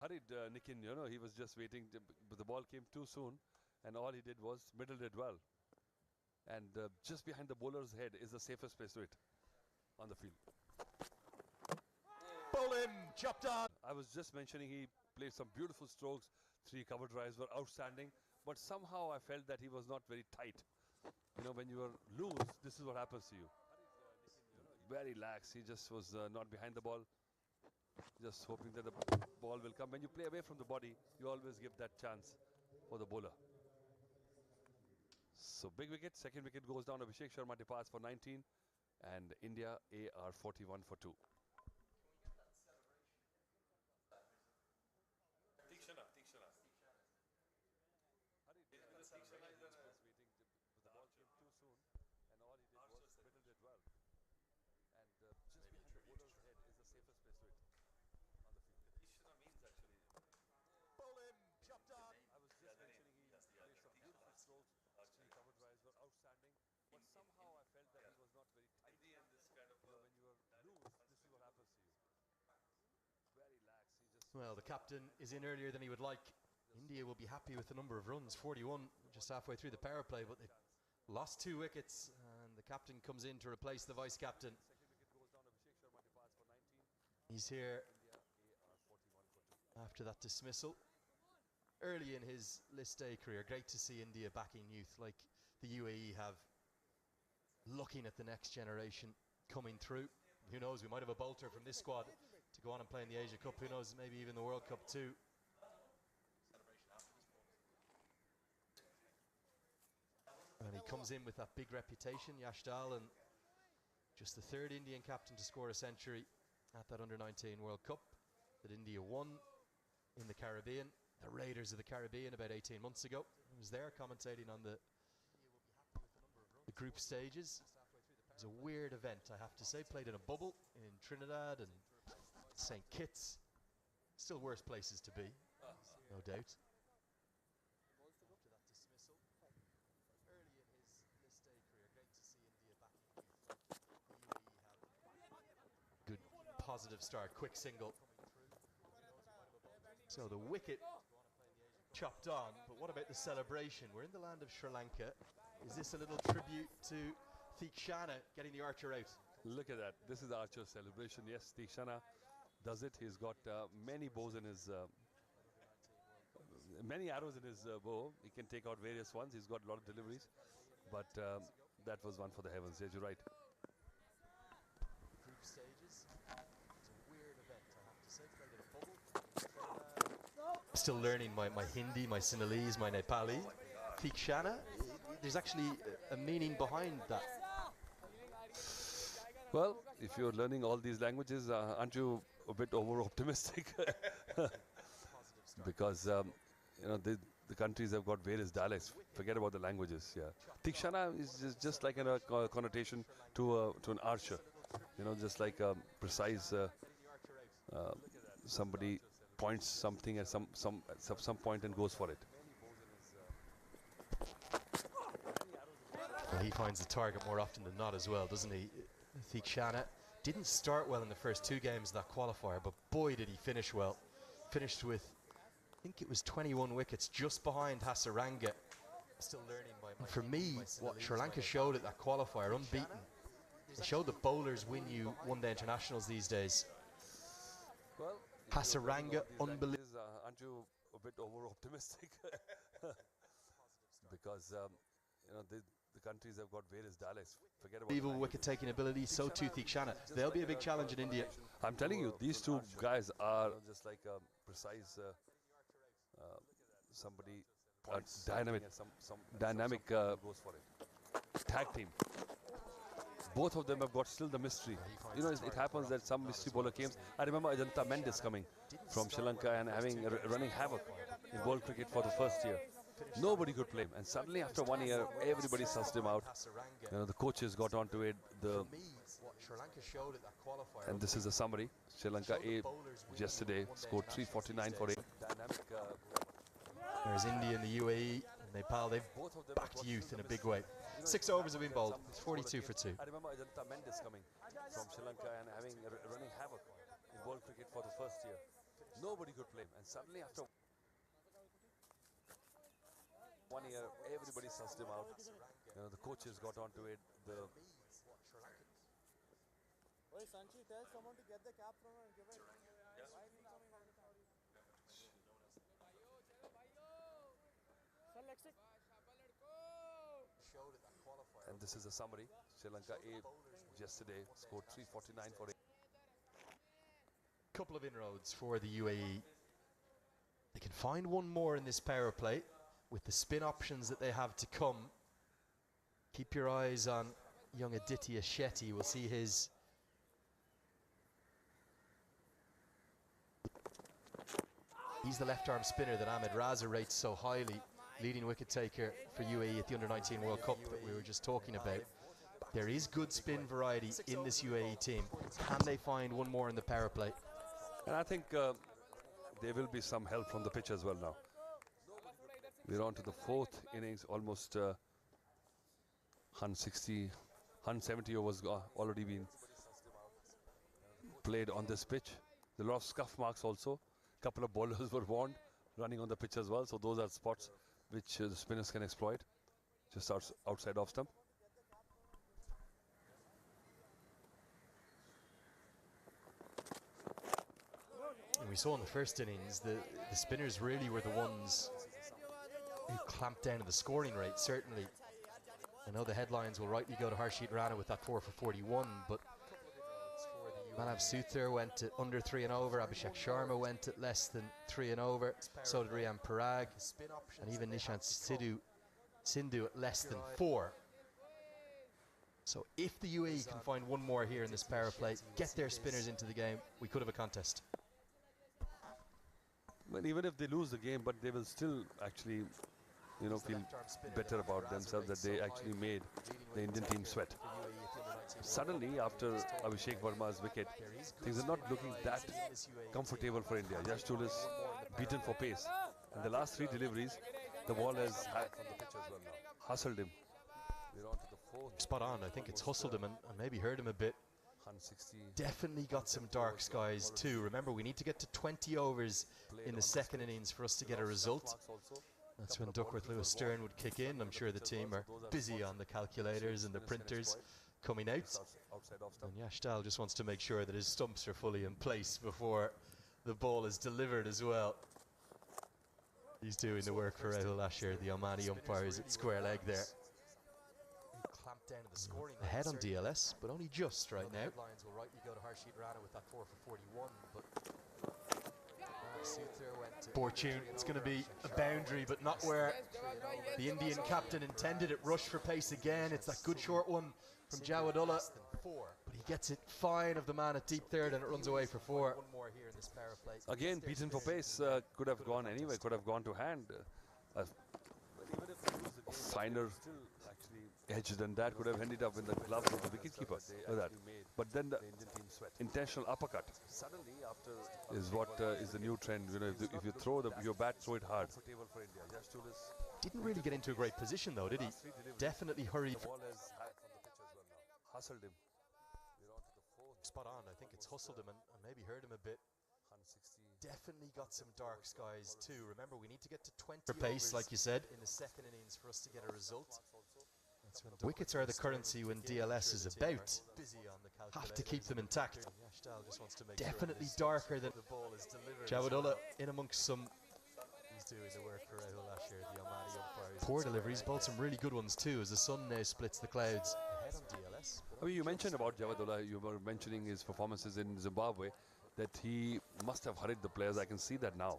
hurried Nikin, he was just waiting, but the ball came too soon, and all he did was middled it well. And just behind the bowler's head is the safest place to hit on the field. Pull him, chopped on. I was just mentioning he played some beautiful strokes. 3 cover drives were outstanding, but somehow I felt that he was not very tight. When you are loose, this is what happens to you. Very lax. He just was not behind the ball, just hoping that the ball will come. When you play away from the body, you always give that chance for the bowler. So big wicket, second wicket goes down. Abhishek Sharma departs for 19, and India are 41 for 2. Tikshana. The ball came too soon, and all he did was middled it well. And just behind the bowler's head is the safest place to hit on the field. Tikshana means actually. Pull him, chopped on. I was just mentioning he played some beautiful strokes. 3 cover drives were outstanding, but somehow I felt that he was not very tight. When you are loose, this is what happens to you. Very lax. Well, the captain is in earlier than he would like. India will be happy with the number of runs, 41, just halfway through the power play, but they lost 2 wickets, and the captain comes in to replace the vice captain. He's here after that dismissal. Early in his list A career, great to see India backing youth like the UAE have, looking at the next generation coming through. Who knows, we might have a bolter from this squad to go on and play in the Asia Cup. Who knows, maybe even the World Cup too. And he comes in with that big reputation, Yashdal, and just the 3rd Indian captain to score a century at that Under-19 World Cup that India won in the Caribbean. The Raiders of the Caribbean about 18 months ago. He was there commentating on the group stages. It was a weird event, I have to say. Played in a bubble in Trinidad and St. Kitts. Still worse places to be, no doubt. After that dismissal, early in his list A career, great to see India backing youth. The UAE have good positive start, quick single. So the wicket chopped on, but what about the celebration? We're in the land of Sri Lanka. Is this a little tribute to Tikshana getting the archer out? Look at that. This is the archer's celebration. Yes, Tikshana does it. He's got many bows in his, many arrows in his bow. He can take out various ones. He's got a lot of deliveries, but that was one for the heavens. Yes, you're right. Group stages. It's a weird event, I have to say. Played in a bubble. Still learning my Hindi, my Sinhalese, my Nepali. Tikshana, there's actually a meaning behind that. Well, if you're learning all these languages, aren't you a bit over-optimistic? Because, the countries have got various dialects. Forget about the languages, yeah. Tikshana is just like a connotation to an archer. Just like a precise, somebody points something at some point and goes for it. Well, he finds the target more often than not as well, doesn't he? Tikshana didn't start well in the first 2 games of that qualifier, but boy did he finish well. Finished with, I think it was 21 wickets, just behind Hasaranga. Still learning and for me, what Sri Lanka showed at that qualifier, unbeaten. They showed that bowlers win you one-day internationals these days. Well, Hasaranga, unbelievable. Aren't you a bit over-optimistic? Because, the countries have got various dialects. Forget about evil wicket-taking ability, so too Tikshana. They'll be a big challenge in India. I'm telling you, these 2 guys are just like a precise, somebody dynamic goes for it. Tag team. Both of them have got still the mystery. It happens that some mystery bowler came. I remember Ajanta Mendes coming from Sri Lanka and running havoc in world cricket for the first year. Nobody could play him, and suddenly after 1 year, everybody sussed him out. The coaches got onto it. And this is a summary. Sri Lanka A yesterday scored 349 for 8. There's India and the UAE and Nepal. They've backed youth in a big way. 6 overs have been bowled. It's 42 for 2. I remember Ajanta Mendes coming from Sri Lanka and running havoc in world cricket for the first year. Nobody could play him. And suddenly after 1 year, everybody sussed him out. The coaches got onto it. Wait, Sanchi, tell someone to get the cap from her and give it. Why is he coming on the party? Sir, And this is a summary. Sri Lanka A yesterday scored 349 for 8. Couple of inroads for the UAE. They can find one more in this power play with the spin options that they have to come. Keep your eyes on young Aditya Shetty. We'll see his he's the left arm spinner that Ahmed Raza rates so highly, leading wicket taker for UAE at the Under-19 World Cup that we were just talking about. There is good spin variety in this UAE team. Can they find one more in the power play? And I think there will be some help from the pitch as well now. We're on to the fourth innings, almost 160, 170 overs already been played on this pitch. There are a lot of scuff marks also. A couple of bowlers were warned running on the pitch as well. So those are spots which the spinners can exploit. Just outside off stump. And we saw in the first innings, the spinners really were the ones who clamped down on the scoring rate, certainly. I know the headlines will rightly go to Harshit Rana with that 4 for 41, but Manav Suthar went at under 3 and over, Abhishek Sharma went at less than 3 and over, so did Riyan Parag, and even Nishant Sindhu at less than 4. So if the UAE can find one more here in this power play, get their spinners into the game, we could have a contest. Well, even if they lose the game, but they will still actually, feel better about themselves that they actually made the Indian team sweat. Suddenly, after Abhishek Verma's wicket, things are not looking that comfortable for India. Yashtul is beaten for pace. And the last 3 deliveries, the ball has hustled him. We're on to the fourth. Spot on. I think it's hustled him and maybe hurt him a bit. Definitely got some dark skies too. Remember, we need to get to 20 overs in the second innings for us to get a result. That's when Duckworth Lewis Stern would kick in. I'm sure the team are busy on the calculators and the printers coming out. And Yashtal just wants to make sure that his stumps are fully in place before the ball is delivered as well. He's doing the work for Rahul Asher, the Omani umpires at square leg there. Down to the scoring ahead on DLS, but only just right now. Headlines will rightly go to Harshit Rana with that 4 for 41, but fortune, it's going to be a boundary, but not where the Indian captain intended it. Rush for pace again. It's that good short one from Jawadullah, but he gets it fine of the man at deep third, and it runs away for 4. Again, beaten for pace, could have gone anyway, could have gone to hand. Finer edge than that could have ended up in the gloves of the wicketkeeper. But then the intentional uppercut is what is the new trend. If you throw your bat, throw it hard. Didn't really get into a great position though, did he? Definitely hurried. Hustled him. Spot on. I think it's hustled him and maybe hurt him a bit. Definitely got some dark skies too. Remember, we need to get to 20 for pace, like you said, in the second innings for us to get a result. Wickets are the currency when DLS is about. Have to keep them intact. Definitely darker than Jawadullah in amongst some poor deliveries, bowled some really good ones too as the sun now splits the clouds. I mean, you mentioned about Jawadullah, you were mentioning his performances in Zimbabwe, that he must have hurried the players. I can see that now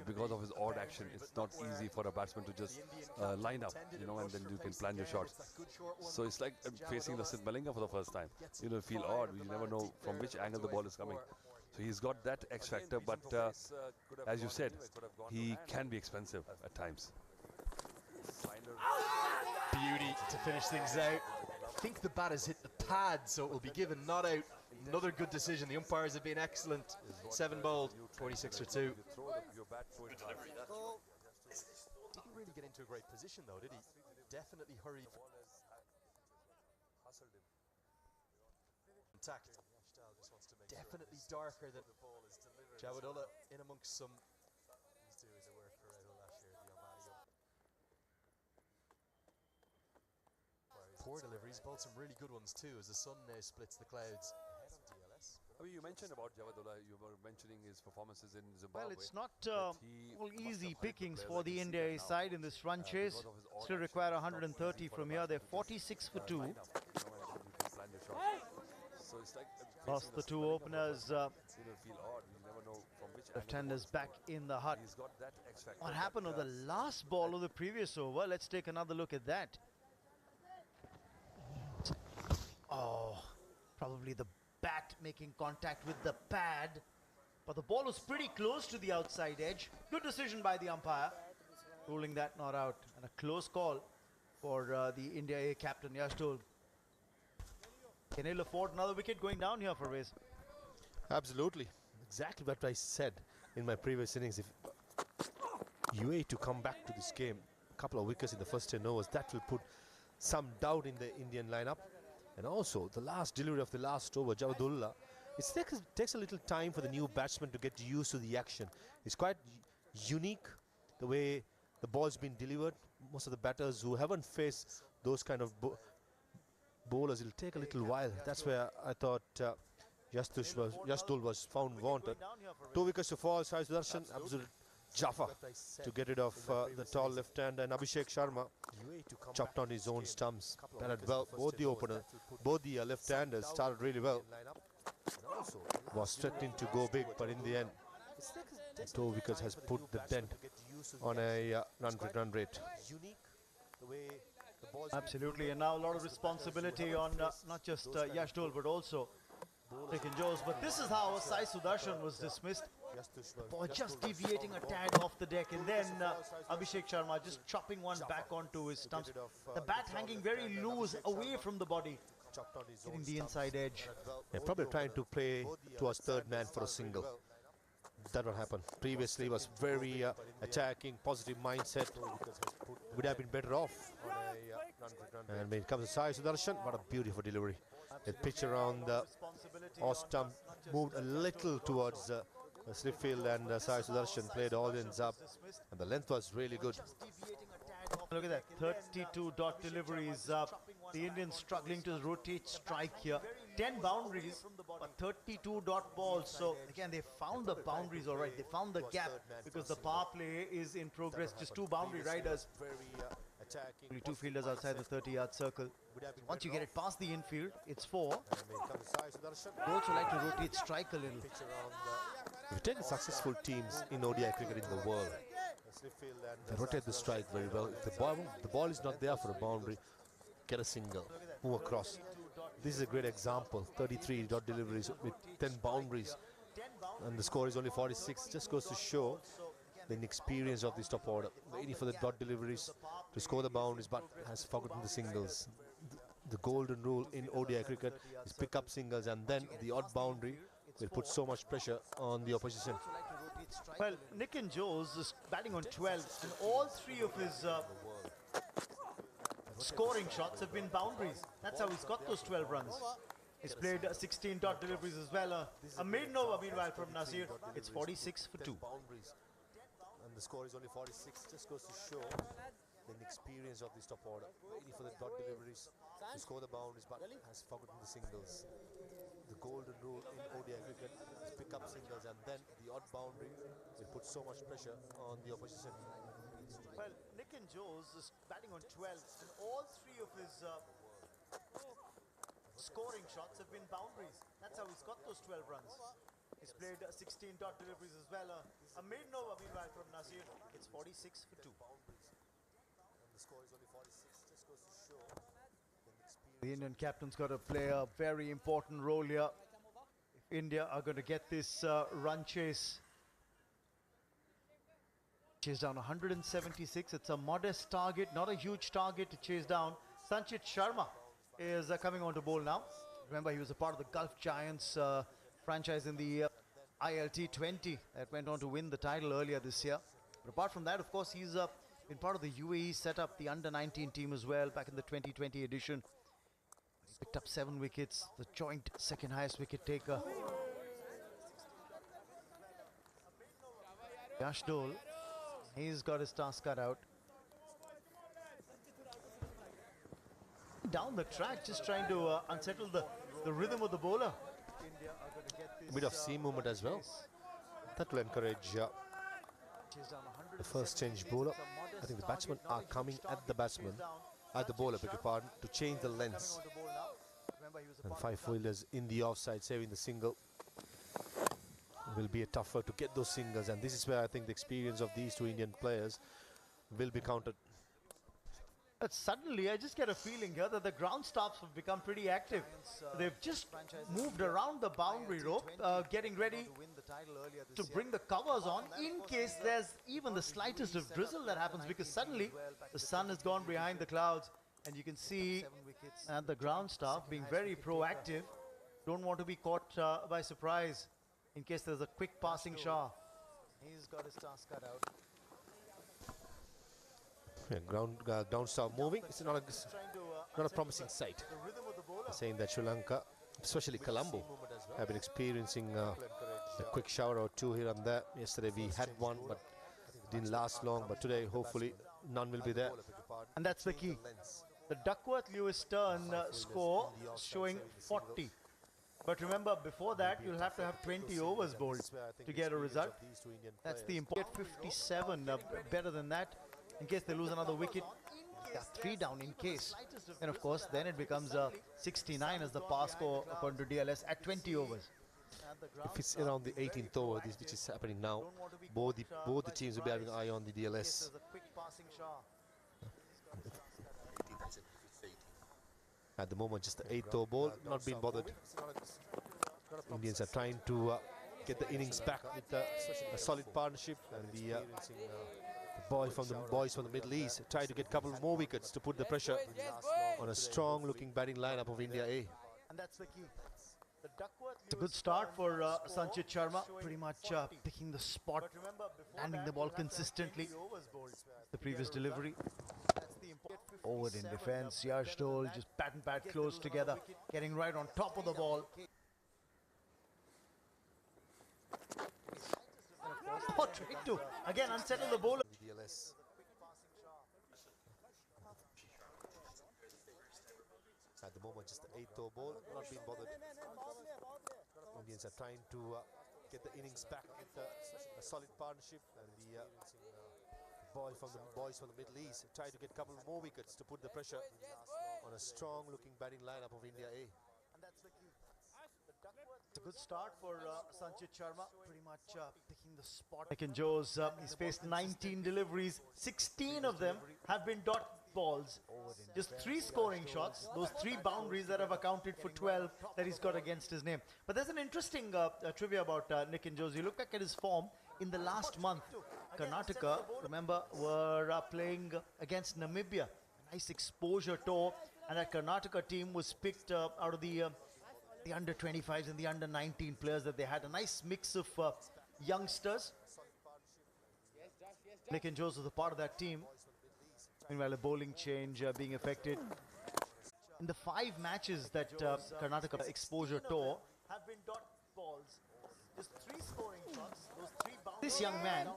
because of his odd action. It's not easy for a batsman to just line up, and then you can plan your shots. So it's like facing Lasith Malinga for the first time. Feel odd. You never know from which angle the ball is coming. So he's got that X factor, but as you said, he can be expensive at times. Beauty to finish things out. I think the bat has hit the pad, so it will be given not out. Another good decision. The umpires have been excellent. 7 bowled, 46 for 2. Didn't really get into a great position though, did he? Definitely hurried. Intact. Definitely darker than Jawadullah in amongst some. Poor deliveries, bowled some really good ones too as the sun now splits the clouds. I mean, you mentioned about Javadullah, you were mentioning his performances in Zimbabwe. Well, it's not that he all must easy have helped the pickings players. for I can the see India that A now, side in this run chase. because of his all Still action. require It's not 130 easy for from a here. They're batsman to 46 for just, 2. line up, and you can plan your shot. So it's like Lost the two spelling of a openers. person. It'll feel odd. You never know from which angle the ball Left-handers is back coming. in the hut. He's got that X factor. What happened on the last ball of the previous over? Let's take another look at that. Oh, probably the bat making contact with the pad. But the ball was pretty close to the outside edge. Good decision by the umpire, ruling that not out. And a close call for the India A captain, Yashdol. Can he afford another wicket going down here for Waze? Absolutely. Exactly what I said in my previous innings. If UAE to come back to this game, a couple of wickets in the first 10 overs, that will put some doubt in the Indian lineup. And also, the last delivery of the last over, Javadullah, it takes a little time for the new batsman to get used to the action. It's quite unique, the way the ball's been delivered. Most of the batters who haven't faced those kind of bowlers, it'll take a little while. That's where I thought Yashdol was found wanted. 2 wickets to fall, Sai Sudarshan, absolute Jaffa to get rid of the tall left hand, and Abhishek Sharma chopped on his own stumps. Batted well. Both the left-handers started really well. Was threatening to go big, but in the end, 2 wickets has put the dent on a run rate. Absolutely, and now a lot of responsibility on not just Yashdol but also Nick Jones. But this is how Sai Sudarshan was dismissed. Ball just deviating a tad off the deck, and then Abhishek Sharma just chopping one back onto his stumps. The bat hanging very loose away from the body, hitting the inside edge. Yeah, probably trying to play towards third man for a single. That will happen. Previously was very attacking, positive mindset. Would have been better off. And when it comes to Sai Sudarshan, what a beautiful delivery. A pitch around the off stump, moved a little towards slip field, and Sai Sudarshan played all ends up, and the length was really good. Look at that, 32 dot deliveries. The Indians struggling to rotate strike here. 10 boundaries, but 32 dot balls. So again, they found the boundaries all right. They found the gap because the power play is in progress. Just 2 boundary riders. Only 2 fielders outside the 30-yard circle. Once you get it past the infield, it's 4. They also like to rotate strike a little. We've taken successful teams in ODI cricket in the world. They rotate the strike very well. If the ball is not there for a boundary, get a single, move across. This is a great example. 33 dot deliveries with 10 boundaries, and the score is only 46. Just goes to show the inexperience of this top order, waiting for the dot deliveries to score the boundaries, but has forgotten the singles. The golden rule in ODI cricket is pick up singles, and then the odd boundary will put so much pressure on the opposition. Well, Nick and Jones is batting on 12, and all 3 of his scoring shots have been boundaries. That's how he's got those 12 runs. He's played 16 dot deliveries as well. A maiden over meanwhile from Nasir. It's 46 for 2. And the score is only 46. Just goes to show the inexperience of this top order, waiting for the dot deliveries to score the boundaries, but has forgotten the singles. The golden rule in ODI cricket is pick up singles, and then the odd boundary will put so much pressure on the opposition. Well, Nick and Jones is batting on 12, and all 3 of his scoring shots have been boundaries. That's how he's got those 12 runs. He's played 16 dot deliveries as well. A maiden over meanwhile from Nasir. It's 46 for 2. And the score is only 46. Just goes to show The Indian captain's got to play a very important role here. If India are going to get this run chase. Chase down 176. It's a modest target, not a huge target to chase down. Sanchit Sharma is coming on to bowl now. Remember, he was a part of the Gulf Giants franchise in the ILT 20 that went on to win the title earlier this year. But apart from that, of course, he's been part of the UAE setup, the under-19 team as well, back in the 2020 edition. Picked up 7 wickets, the joint second highest wicket taker. Yash Dole, he's got his task cut out. Down the track, just trying to unsettle the rhythm of the bowler. A bit of seam movement as well. That will encourage the first change bowler. I think the batsmen are coming at the batsman, at the bowler, beg your pardon, to change the lengths. And 5 fielders in the offside, saving the single. It will be a tougher to get those singles, and this is where I think the experience of these 2 Indian players will be counted. But suddenly, I just get a feeling here that the ground staffs have become pretty active. They've just moved around the boundary rope, getting ready to bring the covers on in case there's even the slightest of drizzle that happens, because suddenly the sun has gone behind the clouds and you can see the ground staff being very proactive. Don't want to be caught by surprise in case there's a quick passing shower. He's got his task cut out. Yeah, ground staff moving. It's not a promising sight. Saying that Sri Lanka, especially Colombo, have been experiencing a quick shower or 2 here and there. Yesterday we had one, but it didn't last long. But today, hopefully, none will be there. And that's the key. The Duckworth-Lewis-Turn score showing 40. But remember, before that, you'll have to have 20 overs bowled to get a result. That's the important. 57, better than that, in case they lose another wicket. Yeah, 3 down in case. And of course, then it becomes 69 as the par score according to DLS at 20 overs. If it's around the 18th over, which is happening now, both the teams will be having an eye on the DLS. At the moment, just the 8th over ball, not being bothered. Indians are trying to get the innings back with a solid partnership, and the boys from the Middle East try to get a couple more wickets to put the pressure on a strong-looking batting lineup of India A. And that's the key. It's a good start for Sanchit Sharma, pretty much picking the spot, landing the ball consistently. The previous delivery. Forward in defense, Yash Dole just bat and bat close together, getting right on top of the ball. Oh, tried to again unsettle the bowler. DLS. At the moment, just the 8th over ball, not being bothered. Indians are trying to get the innings back with a solid partnership, and the boys from the Middle East try to get a couple more wickets to put the pressure on a strong-looking batting lineup of India A. And that's the key. It's a good start for Sanchit Sharma, pretty much picking the spot. Nick Joe's, he's faced 19 deliveries, 16 of them have been dot balls. Just 3 scoring shots, those 3 boundaries that have accounted for 12 that he's got against his name. But there's an interesting trivia about Nick Joe's. You look back at his form in the last month. Karnataka, remember, were playing against Namibia. A nice exposure tour, and that Karnataka team was picked out of the under-25s and the under-19 players that they had. A nice mix of youngsters. Nick and Jose was a part of that team. Meanwhile, a bowling change being affected. In the 5 matches that Karnataka exposure tour have been dot balls. Just 3 scoring shots. Those 3 boundaries. This young man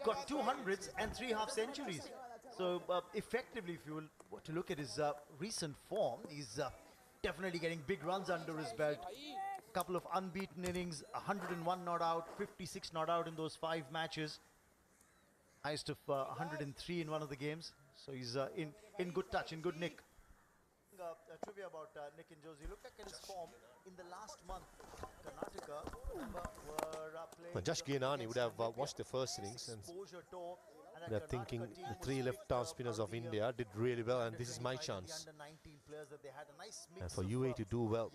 got 200s and 3 half centuries. So effectively, if you were to look at his recent form, he's definitely getting big runs under his belt. A couple of unbeaten innings, 101 not out, 56 not out in those 5 matches. Highest of 103 in one of the games. So he's in good touch, in good nick. Trivia about Nick and Josie. Look at his form in the last month. Karnataka were playing. Josh Gianani would have watched the first innings, and they're thinking the 3 left-arm spinners of India did really well, and this is my chance. And for UAE to do well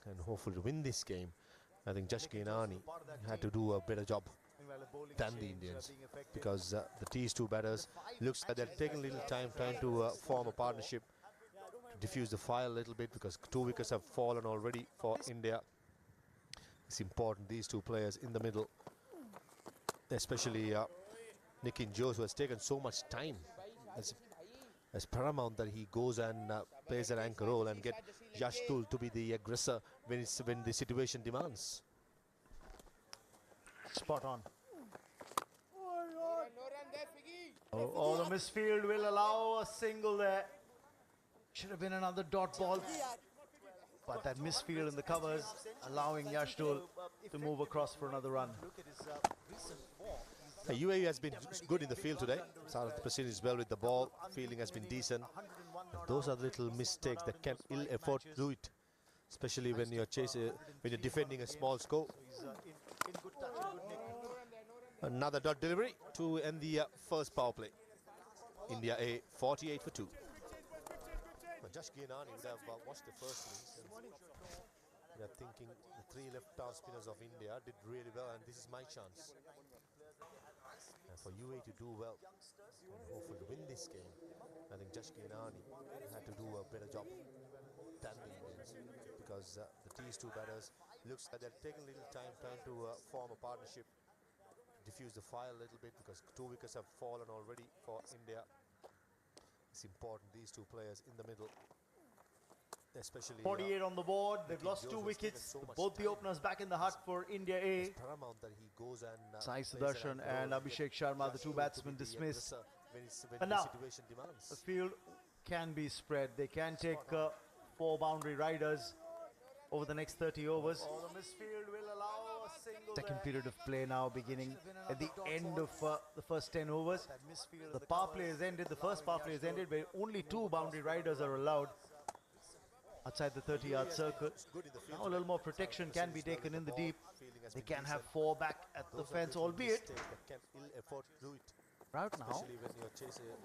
and hopefully to win this game, I think Josh Gianani had to do a better job than the Indians, because these 2 batters looks like they're taking a little time trying to form a partnership, to diffuse the fire a little bit, because 2 wickets have fallen already for India. It's important, these 2 players in the middle, especially Nick Joes, who has taken so much time. It's paramount that he goes and plays an anchor role and get Yashtul to be the aggressor when the situation demands. Spot on. Oh, the misfield will allow a single there. Should have been another dot ball. But that misfield in the covers, allowing Yashtul to move across for another run. UAE has been good in the field today. Sarat Prasin is well with the ball. Fielding has been decent. And those are little mistakes that can ill afford to do it, especially when you're defending a small score. Another dot delivery to end the first power play. India A 48 for 2. Josh Gianani would have watched the first innings. They are thinking the 3 left-arm spinners of India did really well, and this is my chance. And for UAE to do well and hopefully to win this game, I think Josh Gianani had to do a better job than the Indians, because these two batters looks like they're taking a little time trying to form a partnership, diffuse the fire a little bit, because 2 wickets have fallen already for India. It's important, these two players in the middle, especially 48 on the board. They've lost 2 wickets. Both the openers back in the hut for India A. It's paramount that he goes and Sai Sudarshan and Abhishek Sharma, the 2 batsmen, dismissed. When now, the situation demands. The field can be spread. They can take 4 boundary riders over the next 30 overs. The misfield will allow a single. Second period of play now beginning at the end of the first 10 overs. The power play has ended. The first power play has ended, where only 2 boundary riders are allowed outside the 30-yard circle. Now a little more protection can be taken in the deep. They can have 4 back at the fence, albeit Rout now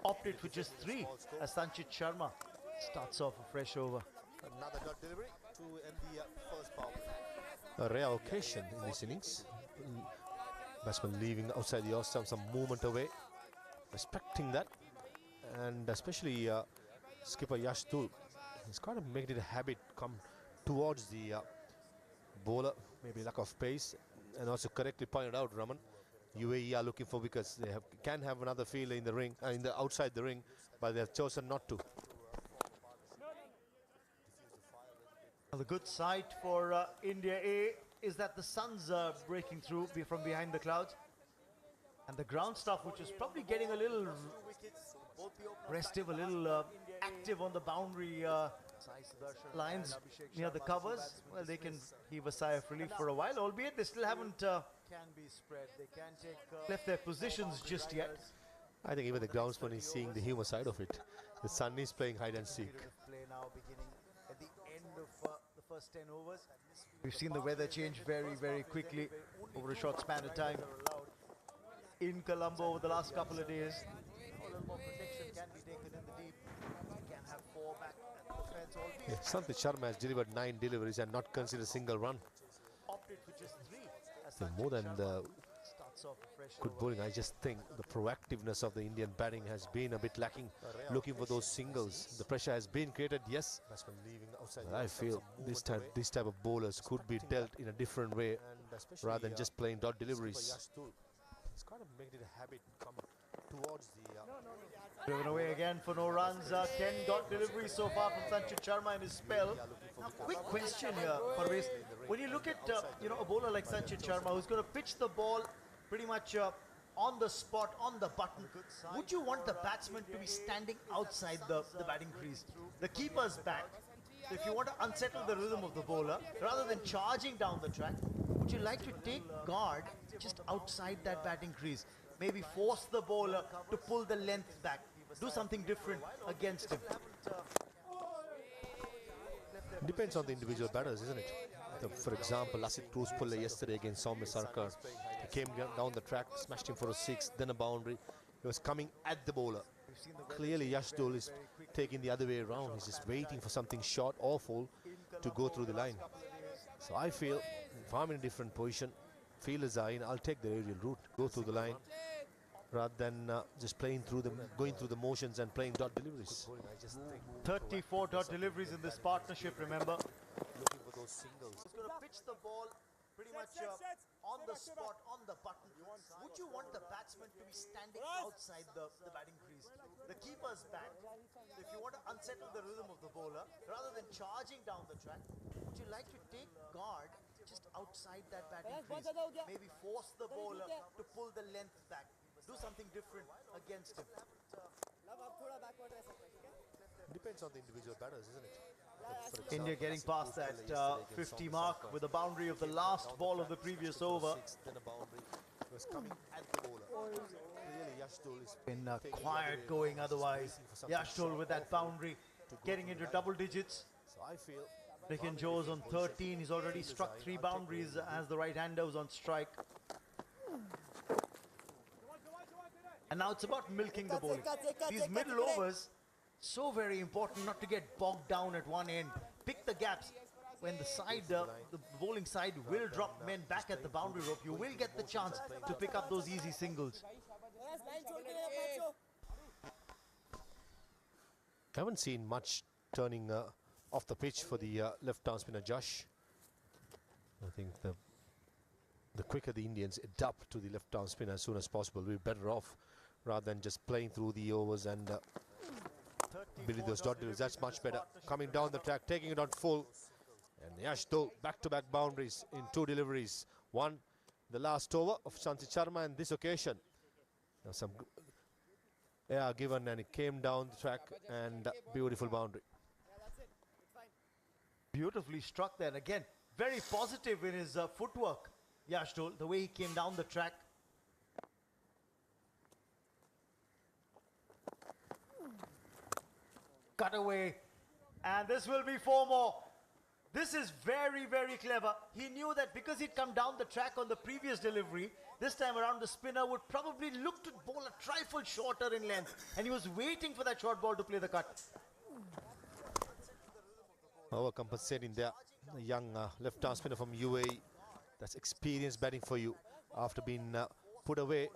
opted for just 3 as Sanchit Sharma starts off a fresh over. Another dot delivery to end the first power play. A rare occasion in this innings. Batsman leaving outside the off stump, some movement away, respecting that, and especially skipper Yashtul. He's kind of made it a habit, come towards the bowler, maybe lack of pace, and also correctly pointed out, Raman, UAE are looking for wickets. They can have another fielder in the ring, outside the ring, but they have chosen not to. The good sight for India A is that the sun's breaking through from behind the clouds, and the ground stuff, which is probably getting a little restive, a little active on the boundary lines near the covers. Well, they can heave a sigh of relief for a while, albeit they still haven't left their positions just yet. I think even the groundsman is seeing the humour side of it. The sun is playing hide and seek. At the end of the first 10 overs, we've seen the weather change very, very quickly over a short span of time in Colombo over the last couple of days. A little more protection can be taken in the deep. They can have 4 back at the fence, albeit Sanchit Sharma has delivered 9 deliveries and not considered a single run. opted for just 3 as So Sanchit more than the starts off a fresh good over. bowling, I just think the proactiveness of the Indian batting has been a bit lacking, looking for those singles. The pressure has been created, yes, but I feel this type of bowlers could be dealt in a different way rather than just playing dot deliveries. He's kind of made it a habit, come towards the Driven away again for no runs. 10 dot deliveries so far from Sanchit Sharma in his spell. Now, quick question here, Parvez. When you look at a bowler like Sanchit Sharma, who's going to pitch the ball pretty much on the spot, on the button, would you want the batsman to be standing outside the batting crease? The keeper's back. So if you want to unsettle the rhythm of the bowler, rather than charging down the track, would you like to take guard just outside that batting crease? Maybe force the bowler to pull the length back. Do something different against him. Depends on the individual batters, isn't it? For example, Lasit Cruz pulled yesterday against Soumya Sarkar. He came down the track, smashed him for a 6, then a boundary. He was coming at the bowler. Clearly, Yashtul is taking the other way around. He's just waiting for something short or full to go through the line. So I feel if I'm in a different position, fielders are in, I'll take the aerial route, go through the line, rather than just going through the motions and playing dot deliveries. 34 dot deliveries in this partnership, remember. Looking for those singles. He's going to pitch the ball pretty much on the spot, on the button. Would you want the batsman to be standing outside the batting crease? The keeper's back. So if you want to unsettle the rhythm of the bowler, rather than charging down the track, would you like to take guard just outside that batting crease? Maybe force the bowler to pull the length back. Do something different against him. Depends on the individual batters, isn't it? For India example, getting Asim past Bhusla that yesterday against 50 South mark Africa. with a boundary of the last ball of the previous over. Then a boundary was coming at the bowler. Clearly, Yashdol is Been taking the other quiet way going around. He's otherwise. waiting for something Yashdol sharp with that off him boundary, to go getting through into the double line. digits. So I feel Ricken boundary Joes on position, 13. He's already field struck design, 3 I'll take boundaries over with as the right-hander was on strike. And now it's about milking the bowling. These middle overs, so very important not to get bogged down at one end. Pick the gaps. When the side, the bowling side will drop men back at the boundary rope, you will get the chance to pick up those easy singles. I haven't seen much turning off the pitch for the left-arm spinner Josh. I think the quicker the Indians adapt to the left-arm spinner as soon as possible, we're better off rather than just playing through the overs and building those dot deliveries. That's much better. Coming down the track, taking it on full. And Yashdol back-to-back boundaries in 2 deliveries. One, the last over of Sanchit Sharma, and this occasion. Now some air given and it came down the track and beautiful boundary. Beautifully struck there. Again, very positive in his footwork, Yashdol, the way he came down the track. Cut away. And this will be 4 more. This is very, very clever. He knew that because he'd come down the track on the previous delivery, this time around the spinner would probably look to bowl a trifle shorter in length. And he was waiting for that short ball to play the cut. Overcompensating there. The young left-arm spinner from UAE. That's experienced batting for you after being put away.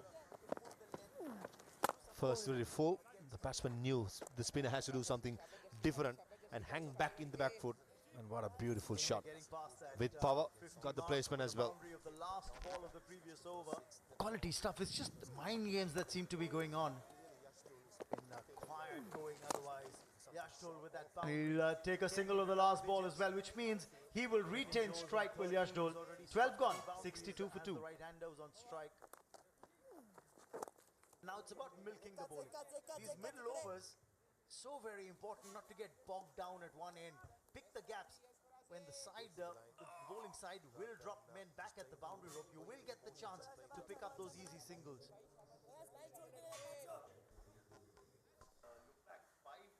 First very full. The batsman knew the spinner has to do something different and hang back in the back foot. And what a beautiful shot. With power, got the placement as well. Quality stuff. It's just mind games that seem to be going on. Quiet going otherwise. Yashdol with that boundary. He'll take a single of the last ball as well, which means he will retain strike with Yashdol. 12 gone, 62 for 2. Right-hander was on strike. Now it's about milking the bowling. These middle overs, so very important not to get bogged down at one end. Pick the gaps. When the side, the bowling side will drop men back at the boundary rope, you will get the chance to pick up those easy singles.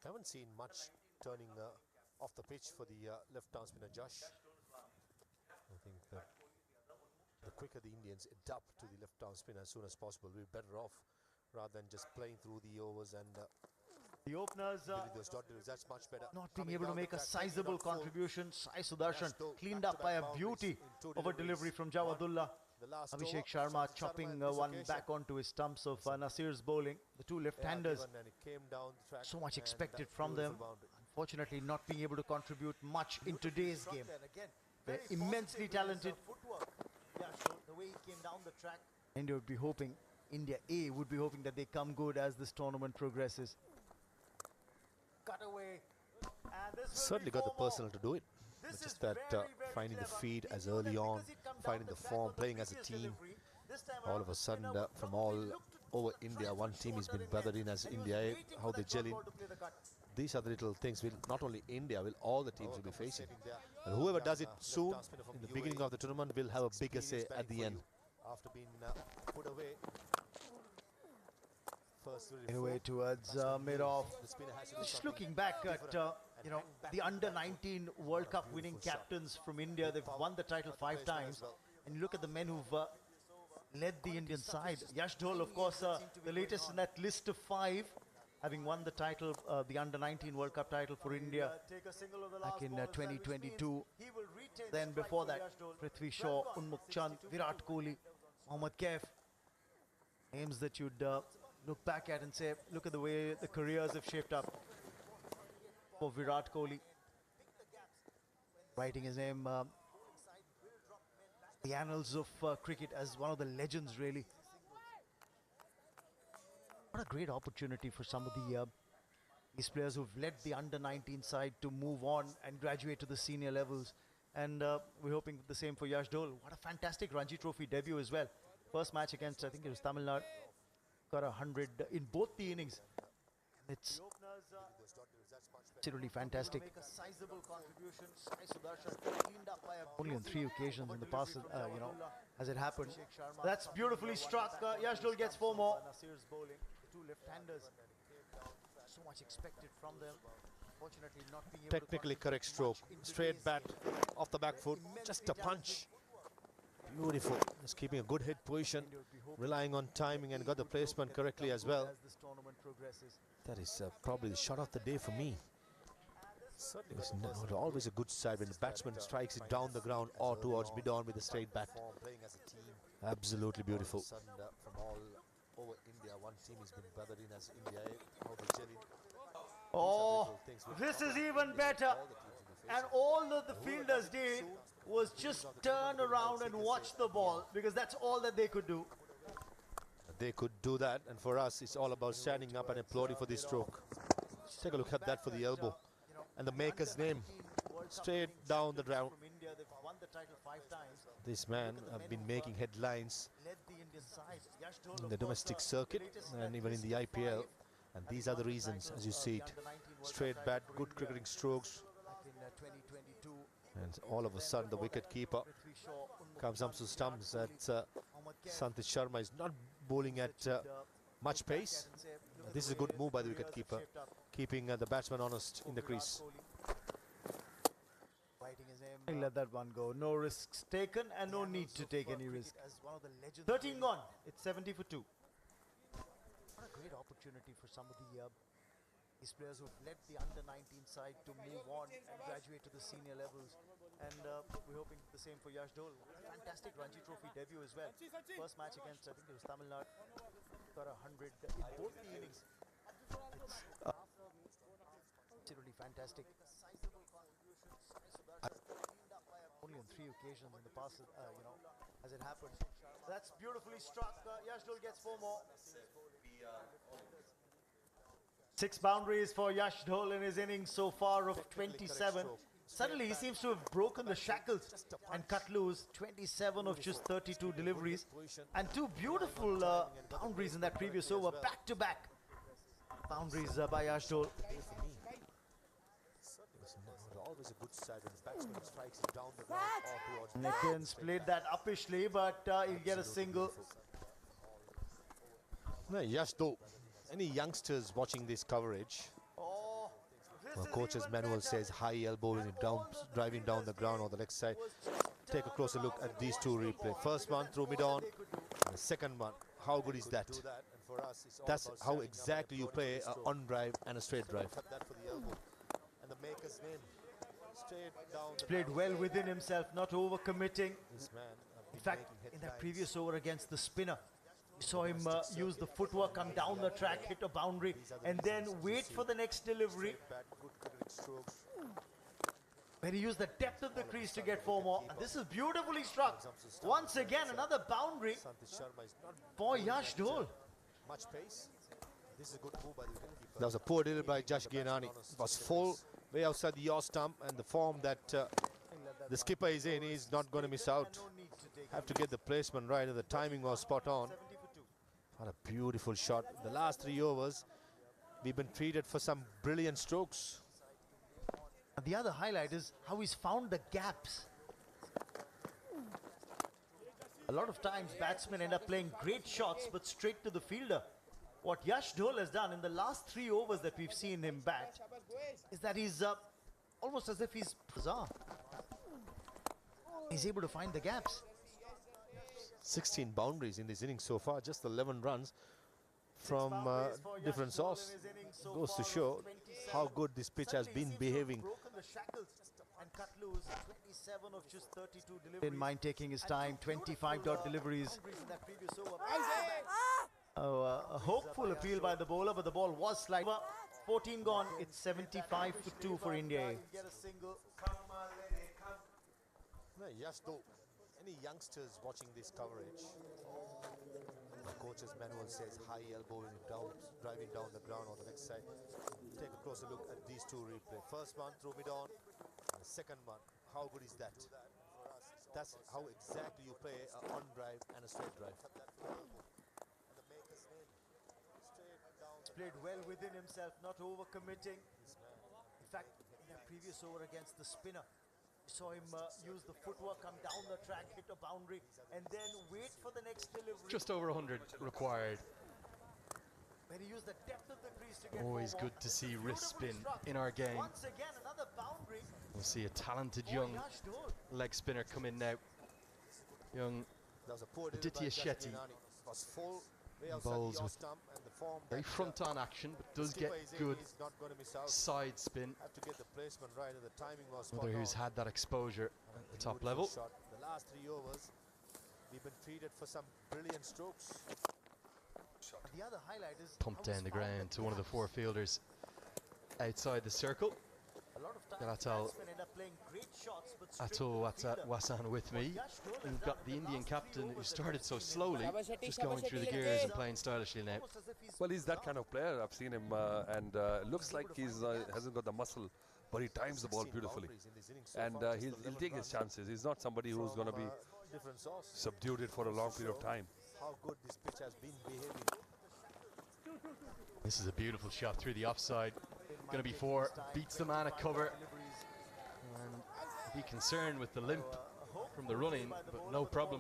I haven't seen much turning off the pitch for the left-arm spinner Josh. I think the quicker the Indians adapt to the left-arm spinner as soon as possible, we're better off rather than just playing through the overs and The openers building those dot deliveries. That's much better. not being Coming able to down the make a track, taking it sizable on full. contribution. Sai Sudarshan Yashdol cleaned up by a back-to-back beauty boundaries in 2 of a delivery deliveries. from Jawadullah. The last Abhishek over, Sharma Sanchit chopping Sharma in this one occasion. back onto his stumps of Nasir's bowling. The two Air left-handers, given and it came down the track so much and, expected from them. beautiful boundary. Unfortunately, not being able to contribute much in today's game. They're immensely talented. The way he came down the track. India would be hoping, India A would be hoping that they come good as this tournament progresses. Cut away. And this will Certainly be got the 4 more. personnel to do it. This It's is just that very, very finding the clever. feed He as knew early that on, because he'd come down finding the the track form, on the playing as a previous team. delivery, this time All around of the a sudden, spinner would from probably all look to over a India, trifle one team has shorter been in gathered length. in as And he was India A. waiting How for they that gel short in. ball to play the cut. These are the little things will not only India, will all the teams will be facing. And whoever does it soon, in the beginning of the tournament, will have a bigger say at the end. After being put away. In a way towards mid-off. Just looking back at the under-19 World Cup winning captains from India, they've won the title 5 times. And you look at the men who've led the Indian side. Yashdol, of course, the latest in that list of 5, having won the title, the under-19 World Cup title for India back in 2022. Then before that, Prithvi Shaw, Unmukt Chand, Virat Kohli, Mohammad Kaif. Names that you'd look back at and say, look at the way the careers have shaped up for Virat Kohli. Writing his name the annals of cricket as one of the legends, really. What a great opportunity for some of these players who've led the under-19 side to move on and graduate to the senior levels. And we're hoping the same for Yash Dole. What a fantastic Ranji Trophy debut as well. First match against, I think it was Tamil Nadu. Got 100 in both the innings. It's absolutely fantastic. Only on 3 occasions in the past, as it happened. That's beautifully struck. Yash Dole gets 4 more. Two left-handers. So much expected from them. Fortunately, not being able Technically correct stroke. Straight bat off the back foot. Just a punch. Beautiful. Just keeping a good head position. Relying on timing and got the placement correctly as well. That is probably the shot of the day for me. It's not always a good side when the batsman strikes it down the ground or towards mid-on with a straight bat. Absolutely beautiful. From all over India, one team has been gathered in as India. How they gel in. Oh, this is even better. And all that the fielders did was just turn around and watch the ball, because that's all that they could do. They could do that, and for us it's all about standing up and applauding for this stroke. Just take a look at that for the elbow. And the maker's name, straight down the ground. This man have been making headlines in the domestic circuit and even in the IPL. And these are the reasons, as you see it. Straight bat, good cricketing strokes. And all of a sudden the wicket keeper comes up to stumps that Sandeep Sharma is not bowling at much pace. This is a good move by the wicket keeper, keeping the batsman honest in the crease. Let that one go. No risks taken and no need to take any risk. 13 gone. It's 70 for 2. What a great opportunity for some of these players who've led the under-19 side to move on and graduate to the senior levels. And we're hoping the same for Yash Dole. Fantastic Ranji Trophy debut as well. First match against, I think it was Tamil Nadu. Got 100 in both the innings. It's absolutely fantastic. Only on 3 occasions in the past, as it happened. That's beautifully struck. Yash Dole gets 4 more. 6 boundaries for Yash Dole in his innings so far of 27. Suddenly he seems to have broken the shackles and cut loose. 27 of just 32 deliveries. And 2 beautiful boundaries in that previous over, back-to-back boundaries by Yash Dole. Always a good side when the batsman strikes it down the ground or towards. Nickens played that uppishly, but he'll get a single. No, Yash Dole. Any youngsters watching this coverage? Well, coach's manual says high elbow when down, driving down the ground on the leg side. Take a closer look at these 2 replay. First one through mid-on, the second one. How good is that? That's how exactly you play an on-drive and a straight drive. And the maker's name. Played well within himself, not overcommitting. In fact, in that previous over against the spinner, you saw him use the footwork, come down the track, hit a boundary, and then wait for the next delivery. Where he used the depth of the crease to get 4 more. And this is beautifully struck. Once again, another boundary for Yash Dole. That was a poor delivery by Josh Gianani. It was full, way outside the yaw stump, and the form that the skipper is in, he's not going to miss out. Have to get the placement right, and the timing was spot on. What a beautiful shot. The last 3 overs, we've been treated for some brilliant strokes. And the other highlight is how he's found the gaps. A lot of times batsmen end up playing great shots but straight to the fielder. What Yash Dole has done in the last 3 overs that we've seen him bat is that he's almost as if he's bizarre. He's able to find the gaps. 16 boundaries in this innings so far, just 11 runs from different source. Goes to show how good this pitch has been behaving. Didn't mind taking his time, 25 dot deliveries. A hopeful appeal by the bowler, but the ball was slight. 14 gone, it's 75 for 2 for India. Yash Dole. any youngsters watching this coverage, the coach's manual says high elbowing down, driving down the ground on the next side. Take a closer look at these two replay. First one, throw mid on. The second one, how good is that? That's how exactly you play a on drive and a straight drive. He's played well within himself, not overcommitting. In fact, in that previous over against the spinner, you saw him use the footwork, come down the track, hit a boundary, and then wait for the next delivery. Just over 100 required. When he used the depth of the crease to get Always more good to see Beautifully wrist spin struck. in our game. Once again, another boundary. We'll see a talented Oh, young Yash Dole. leg spinner come in now. Young That was a poor Aditya Shetty was full way outside bowls the off with stump, and the form very that, front on action, but does skipper get is in, good he's not going to miss out. side spin. Have to get the placement right, and the timing was spot Another who's on. had that exposure at the top Beautiful level. shot. The last 3 overs, we've been treated for some brilliant strokes. The other highlight is Pumped how he's down the found ground to one of the gaps. four fielders outside the circle. A lot of times Atul- batsmen end up playing great shots, but Atul strict Wasan with me. Yash Dole has We've done got with the the Indian last 3 captain who overs started that so he's been slowly, in. just going through the gears and playing stylishly now. Almost as if he's Well, he's that kind of player. I've seen him, and looks like he's hasn't got the muscle, but he times the ball 16 beautifully, boundaries in this innings so and far, just he'll 11 take his runs chances. He's not somebody who's going to from, be different source. subdued it for a long period of time. How good this pitch has been behaving. This is a beautiful shot through the offside. Going to be 4, beats the man at cover, and be concerned with the limp from the running, but no problem.